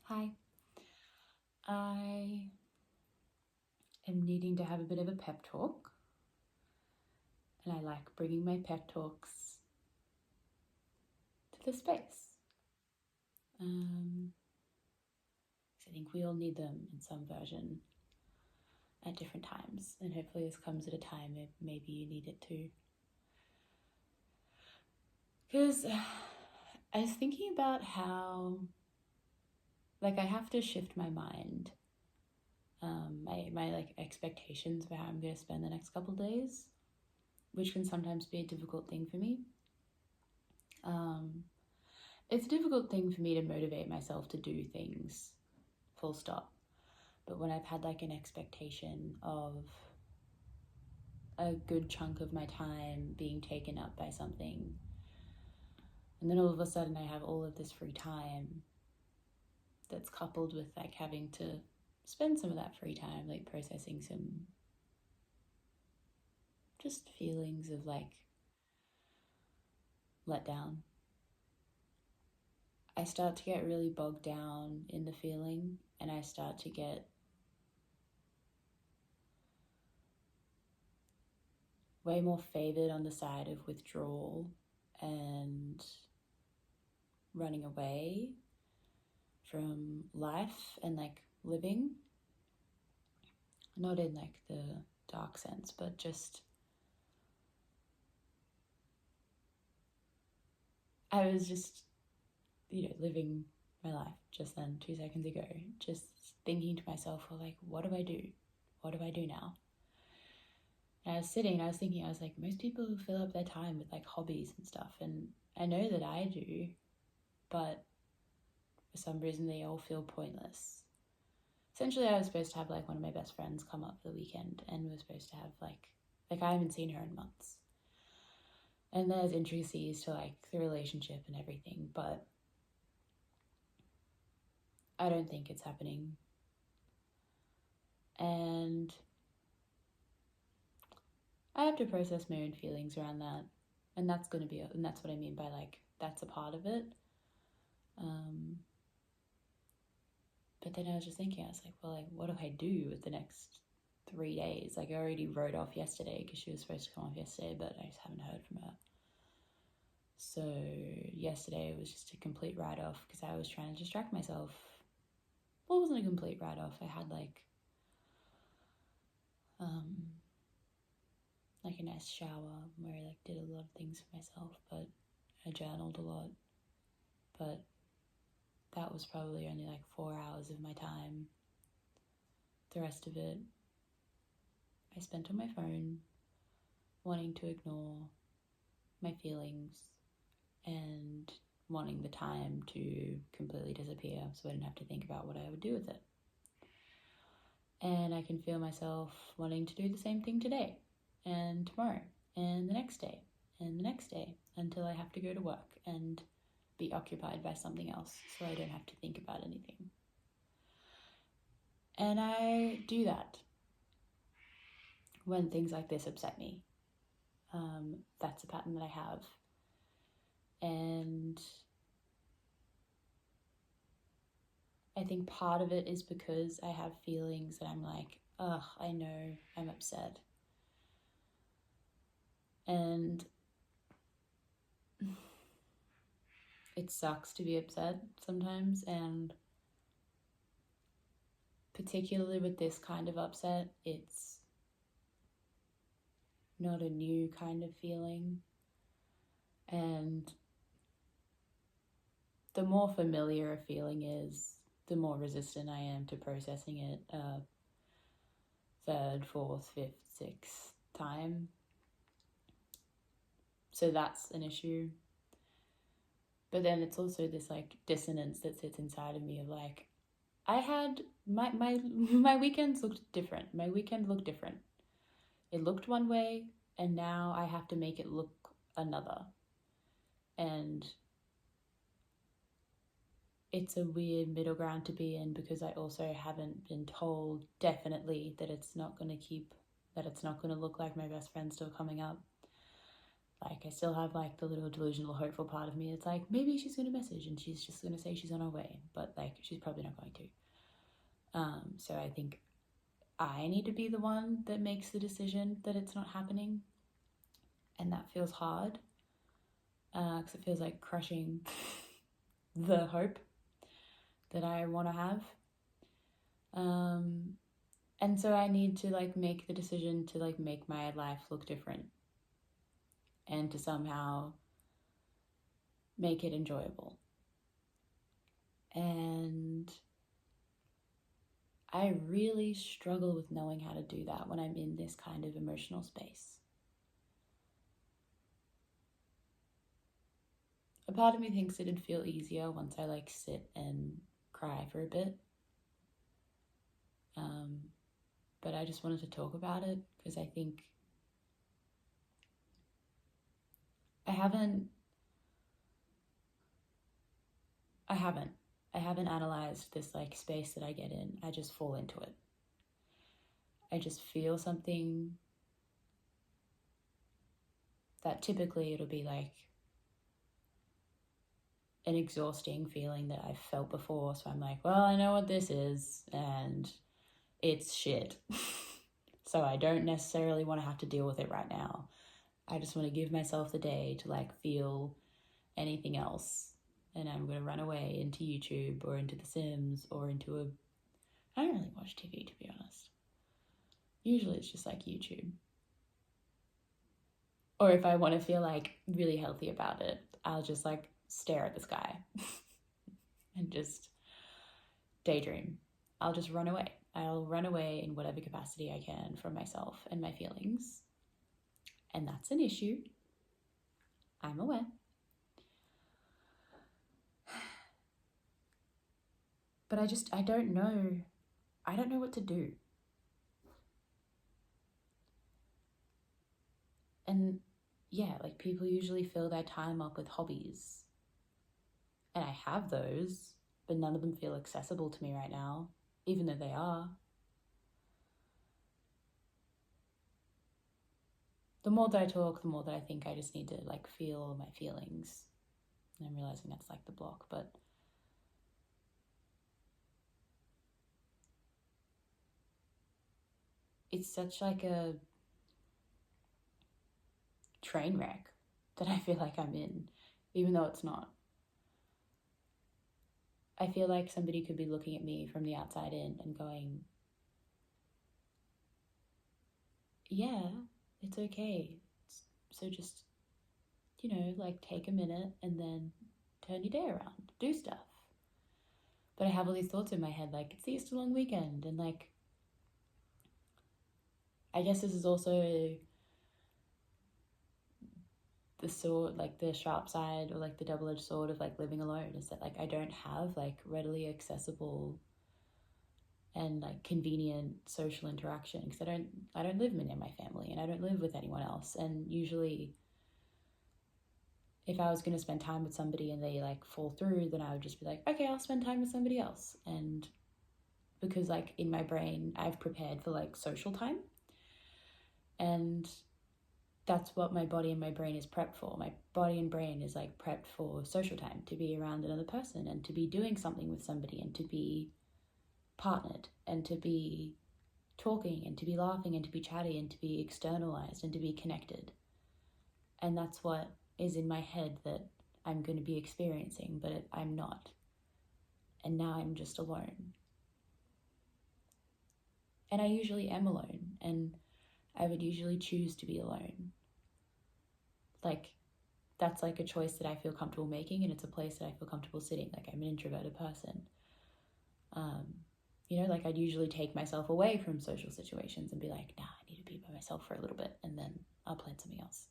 Hi. I am needing to have a bit of a pep talk, and I like bringing my pep talks to the space. 'Cause I think we all need them in some version at different times, and hopefully this comes at a time that maybe you need it too. Because I was thinking about how, I have to shift my mind, my expectations for how I'm going to spend the next couple days, which can sometimes be a difficult thing for me. It's a difficult thing for me to motivate myself to do things, full stop. But when I've had an expectation of a good chunk of my time being taken up by something, and then all of a sudden I have all of this free time that's coupled with having to spend some of that free time processing some just feelings of let down. I start to get really bogged down in the feeling, and I start to get way more favored on the side of withdrawal and running away from life and living. Not in the dark sense, but just I was just living my life just then 2 seconds ago, just thinking to myself, well, what do I do? What do I do now? And I was sitting, I was thinking, I was most people fill up their time with hobbies and stuff, and I know that I do, but for some reason they all feel pointless. Essentially, I was supposed to have one of my best friends come up for the weekend, and we were supposed to have I haven't seen her in months. And there's intricacies to the relationship and everything, but I don't think it's happening. And I have to process my own feelings around that. And that's what I mean by that's a part of it. But then I was just thinking, I was well, what do I do with the next 3 days? I already wrote off yesterday because she was supposed to come off yesterday, but I just haven't heard from her. So yesterday was just a complete write-off because I was trying to distract myself. Well, it wasn't a complete write-off. I had a nice shower where I did a lot of things for myself, but I journaled a lot. But that was probably only 4 hours of my time. The rest of it I spent on my phone, wanting to ignore my feelings and wanting the time to completely disappear so I didn't have to think about what I would do with it. And I can feel myself wanting to do the same thing today and tomorrow and the next day and the next day until I have to go to work and be occupied by something else so I don't have to think about anything. And I do that when things like this upset me. That's a pattern that I have. And I think part of it is because I have feelings that I'm I know I'm upset. And it sucks to be upset sometimes, and particularly with this kind of upset, it's not a new kind of feeling. And the more familiar a feeling is, the more resistant I am to processing it third, fourth, fifth, sixth time. So that's an issue. But then it's also this dissonance that sits inside of me of I had my weekends looked different. My weekend looked different. It looked one way, and now I have to make it look another. And it's a weird middle ground to be in because I also haven't been told definitely that it's not going to look like my best friend's still coming up. Like, I still have like the little delusional hopeful part of me. It's like, maybe she's going to message and she's just going to say she's on her way, but like, she's probably not going to. So I think I need to be the one that makes the decision that it's not happening. And that feels hard, because it feels like crushing the hope that I want to have. And so I need to like make the decision to like make my life look different and to somehow make it enjoyable. And I really struggle with knowing how to do that when I'm in this kind of emotional space. A part of me thinks it'd feel easier once I like sit and cry for a bit. But I just wanted to talk about it because I think I haven't analyzed this like space that I get in. I just fall into it. I just feel something that typically it'll be like an exhausting feeling that I've felt before. So I'm like, well, I know what this is and it's shit. So I don't necessarily want to have to deal with it right now. I just want to give myself the day to like feel anything else. And I'm going to run away into YouTube or into The Sims or into I don't really watch TV, to be honest. Usually it's just like YouTube. Or if I want to feel like really healthy about it, I'll just like stare at the sky and just daydream. I'll just run away. I'll run away in whatever capacity I can from myself and my feelings. And that's an issue. I'm aware. But I don't know. I don't know what to do. And yeah, like people usually fill their time up with hobbies. And I have those, but none of them feel accessible to me right now, even though they are. The more that I talk, the more that I think I just need to like feel my feelings. And I'm realizing that's like the block, but it's such like a train wreck that I feel like I'm in, even though it's not. I feel like somebody could be looking at me from the outside in and going, yeah, it's okay. So just, like take a minute and then turn your day around, do stuff. But I have all these thoughts in my head, like, it's the Easter long weekend. And like, I guess this is also the sword, like the sharp side or like the double-edged sword of like living alone, is that like I don't have like readily accessible and like convenient social interaction because I don't live near my family and I don't live with anyone else. And usually if I was going to spend time with somebody and they like fall through, then I would just be like, okay, I'll spend time with somebody else. And because like in my brain I've prepared for like social time, and that's what my body and my brain is prepped for. My body and brain is like prepped for social time, to be around another person and to be doing something with somebody and to be partnered and to be talking and to be laughing and to be chatty and to be externalized and to be connected. And that's what is in my head that I'm going to be experiencing, but I'm not. And now I'm just alone. And I usually am alone, and I would usually choose to be alone. Like, that's like a choice that I feel comfortable making, and it's a place that I feel comfortable sitting. Like, I'm an introverted person. Like I'd usually take myself away from social situations and be like, nah, I need to be by myself for a little bit, and then I'll plan something else.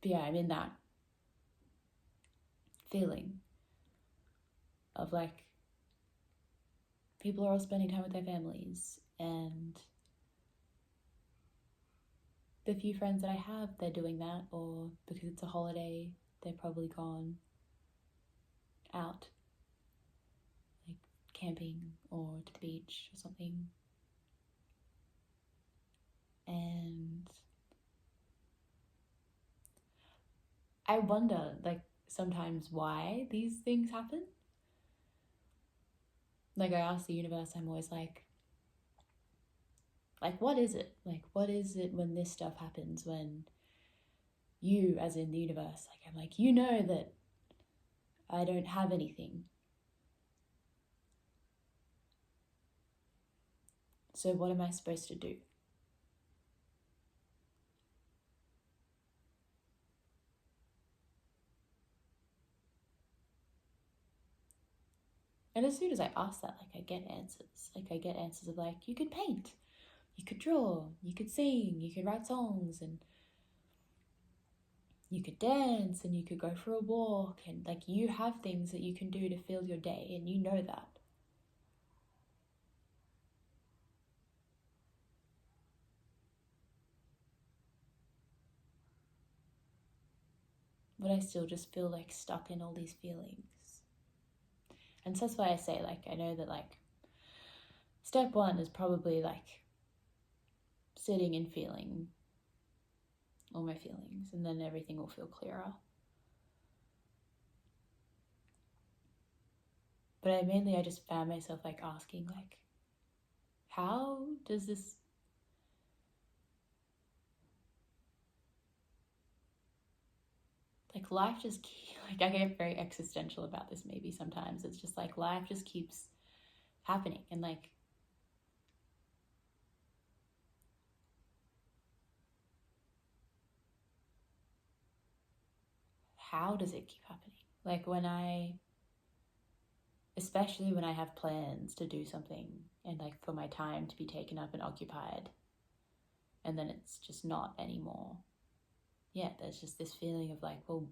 But yeah, I'm in that feeling of like people are all spending time with their families, and the few friends that I have, they're doing that, or because it's a holiday, they're probably gone out, like camping or to the beach or something. And I wonder, like, sometimes why these things happen. Like, I ask the universe, I'm always like, what is it? Like, what is it when this stuff happens, when you, as in the universe, like, I'm like, you know that I don't have anything. So what am I supposed to do? And as soon as I ask that, like, I get answers. Like, I get answers of like, you could paint, you could draw, you could sing, you could write songs, and you could dance, and you could go for a walk, and like, you have things that you can do to fill your day, and you know that. But I still just feel like stuck in all these feelings. And so that's why I say, like, I know that, like, step one is probably like sitting and feeling all my feelings, and then everything will feel clearer. But I just found myself like asking, like, how does this, like, life just like, I get very existential about this maybe sometimes. It's just like life just keeps happening, and like, how does it keep happening? Like, especially when I have plans to do something, and like for my time to be taken up and occupied, and then it's just not anymore. Yeah, there's just this feeling of like, well,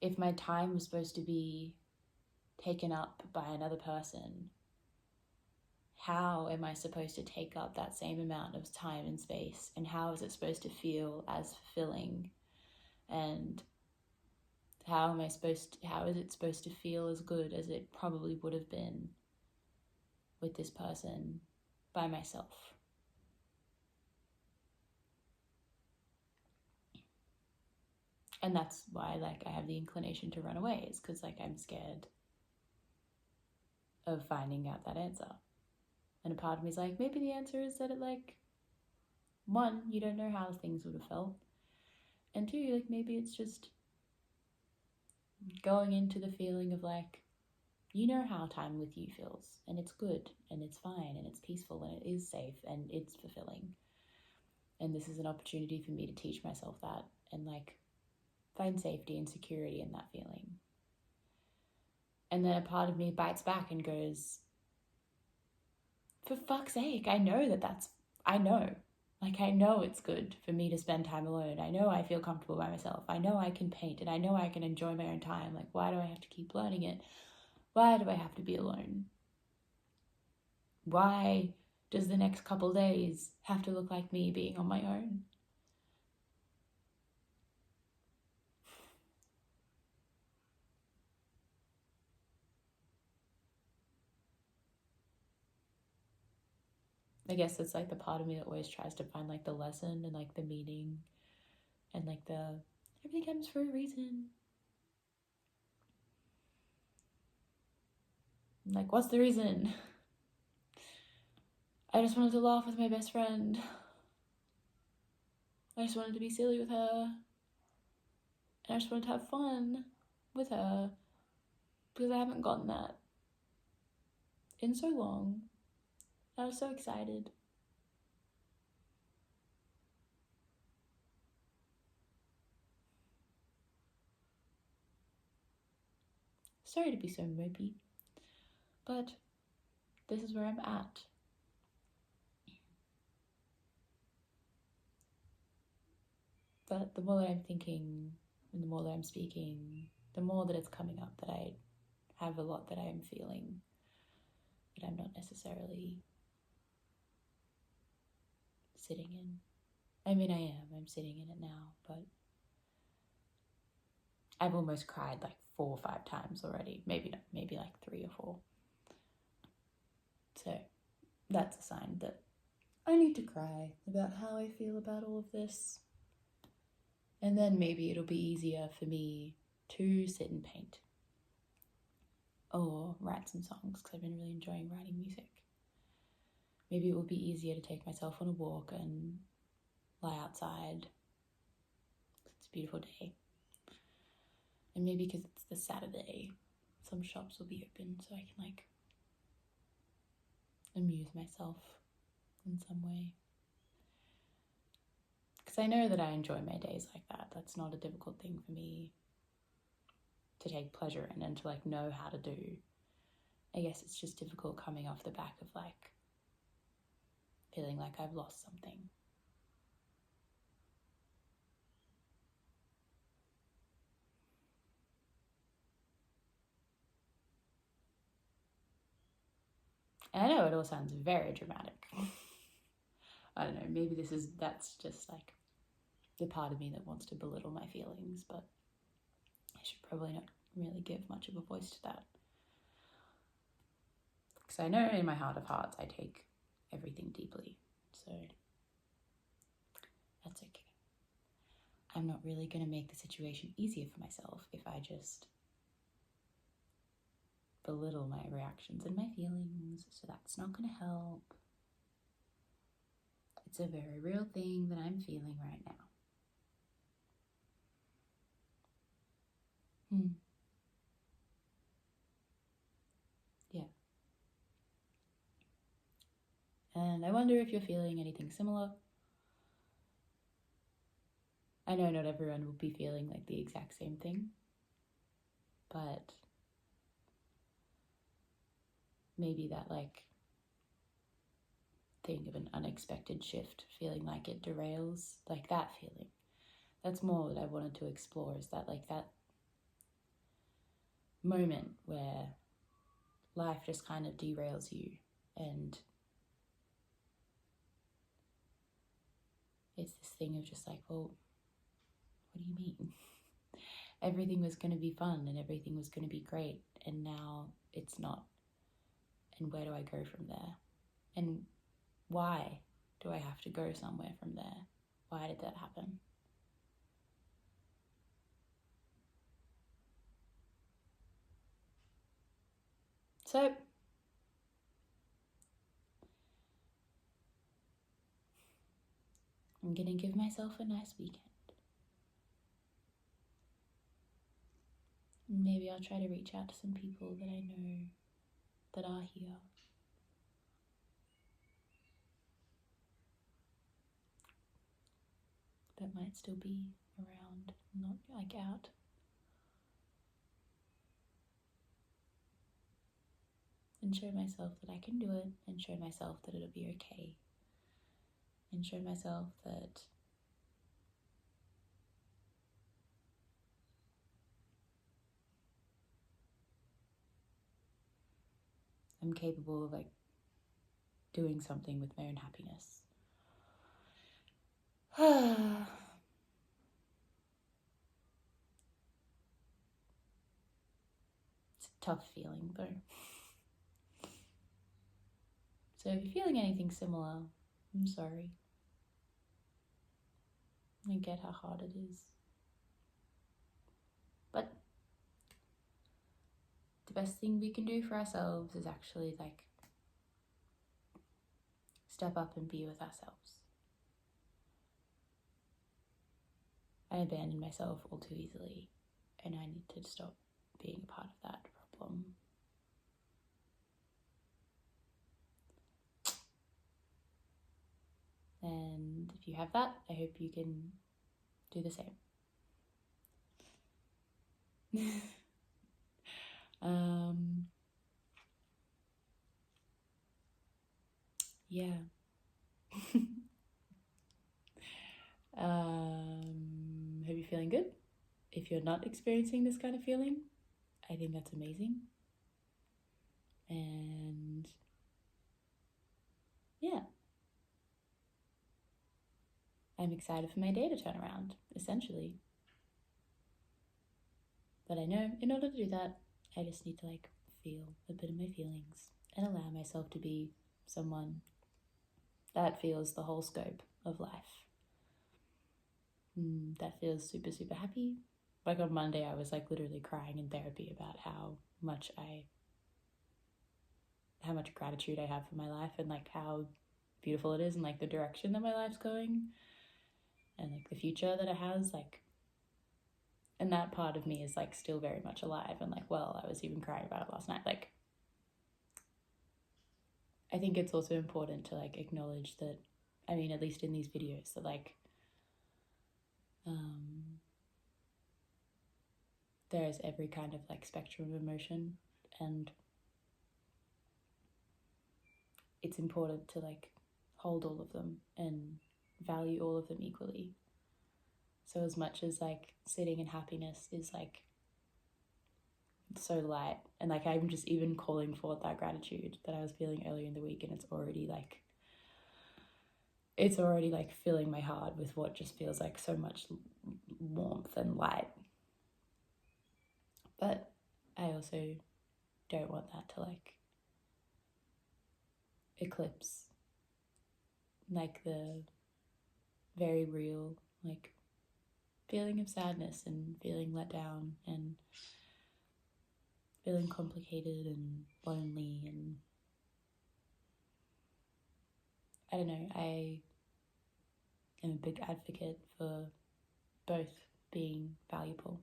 if my time was supposed to be taken up by another person, how am I supposed to take up that same amount of time and space? And how is it supposed to feel as fulfilling? And how is it supposed to feel as good as it probably would have been with this person by myself? And that's why, like, I have the inclination to run away, is because, like, I'm scared of finding out that answer. And a part of me is like, maybe the answer is that it, like, one, you don't know how things would have felt, and two, like, maybe it's just going into the feeling of like, you know how time with you feels, and it's good, and it's fine, and it's peaceful, and it is safe, and it's fulfilling. And this is an opportunity for me to teach myself that, and like, find safety and security in that feeling. And then a part of me bites back and goes, for fuck's sake, I know I know. Like, I know it's good for me to spend time alone. I know I feel comfortable by myself. I know I can paint, and I know I can enjoy my own time. Like, why do I have to keep learning it? Why do I have to be alone? Why does the next couple days have to look like me being on my own? I guess it's like the part of me that always tries to find like the lesson and like the meaning, and like the everything comes for a reason. Like, what's the reason? I just wanted to laugh with my best friend. I just wanted to be silly with her. And I just wanted to have fun with her, because I haven't gotten that in so long. I was so excited. Sorry to be so mopey, but this is where I'm at. But the more that I'm thinking, and the more that I'm speaking, the more that it's coming up that I have a lot that I am feeling, that I'm not necessarily sitting in. I mean, I am. I'm sitting in it now, but I've almost cried like 4 or 5 times already. Maybe not, maybe like 3 or 4. So that's a sign that I need to cry about how I feel about all of this. And then maybe it'll be easier for me to sit and paint. Or write some songs, because I've been really enjoying writing music. Maybe it will be easier to take myself on a walk and lie outside. It's a beautiful day. And maybe because it's the Saturday, some shops will be open so I can amuse myself in some way. Because I know that I enjoy my days like that. That's not a difficult thing for me to take pleasure in and to know how to do. I guess it's just difficult coming off the back of feeling like I've lost something. And I know it all sounds very dramatic. I don't know, maybe that's just the part of me that wants to belittle my feelings, but I should probably not really give much of a voice to that. Because I know in my heart of hearts I take everything deeply, so that's okay. I'm not really going to make the situation easier for myself if I just belittle my reactions and my feelings, so that's not going to help. It's a very real thing that I'm feeling right now. Yeah. And I wonder if you're feeling anything similar. I know not everyone will be feeling the exact same thing, but maybe that thing of an unexpected shift, feeling like it derails, that feeling. That's more that I wanted to explore, is that that moment where life just kind of derails you, and it's this thing of just well, what do you mean? Everything was going to be fun and everything was going to be great, and now it's not. And where do I go from there? And why do I have to go somewhere from there? Why did that happen? So, I'm going to give myself a nice weekend. Maybe I'll try to reach out to some people that I know that are here. That might still be around, not out. And show myself that I can do it, and show myself that it'll be okay. And show myself that I'm capable of doing something with my own happiness. It's a tough feeling though. So if you're feeling anything similar, I'm sorry. I get how hard it is. But the best thing we can do for ourselves is actually step up and be with ourselves. I abandon myself all too easily, and I need to stop being a part of that problem. And if you have that, I hope you can do the same. Yeah. Hope you're feeling good. If you're not experiencing this kind of feeling, I think that's amazing. And yeah, I'm excited for my day to turn around, essentially. But I know in order to do that, I just need to feel a bit of my feelings and allow myself to be someone that feels the whole scope of life. That feels super, super happy. Like on Monday, I was like literally crying in therapy about how much gratitude I have for my life, and like how beautiful it is, and like the direction that my life's going, and like the future that it has, like, and that part of me is like still very much alive. And like, well, I was even crying about it last night. Like, I think it's also important to like acknowledge that, I mean, at least in these videos, that like there is every kind of like spectrum of emotion, and it's important to like hold all of them and value all of them equally. So as much as like sitting in happiness is like so light, and like I'm just even calling forth that gratitude that I was feeling earlier in the week, and it's already like filling my heart with what just feels like so much warmth and light. But I also don't want that to like eclipse like the very real like feeling of sadness and feeling let down and feeling complicated and lonely. And I don't know, I am a big advocate for both being valuable.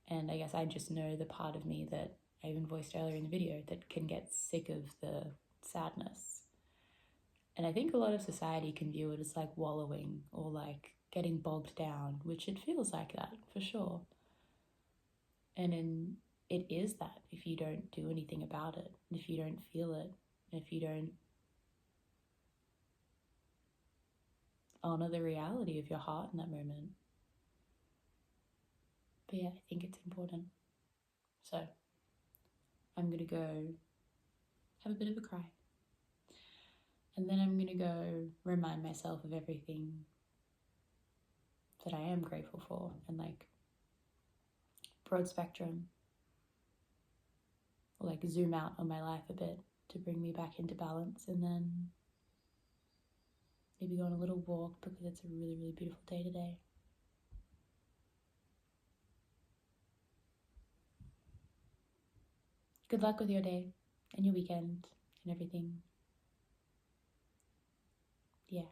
And I guess I just know the part of me that I even voiced earlier in the video that can get sick of the sadness. And I think a lot of society can view it as like wallowing or like getting bogged down, which it feels like that for sure. And it is that if you don't do anything about it, if you don't feel it, if you don't honor the reality of your heart in that moment. But yeah, I think it's important. So I'm going to go have a bit of a cry. And then I'm going to go remind myself of everything that I am grateful for, and like broad spectrum, like zoom out on my life a bit to bring me back into balance. And then maybe go on a little walk because it's a really, really beautiful day today. Good luck with your day and your weekend and everything. Yeah.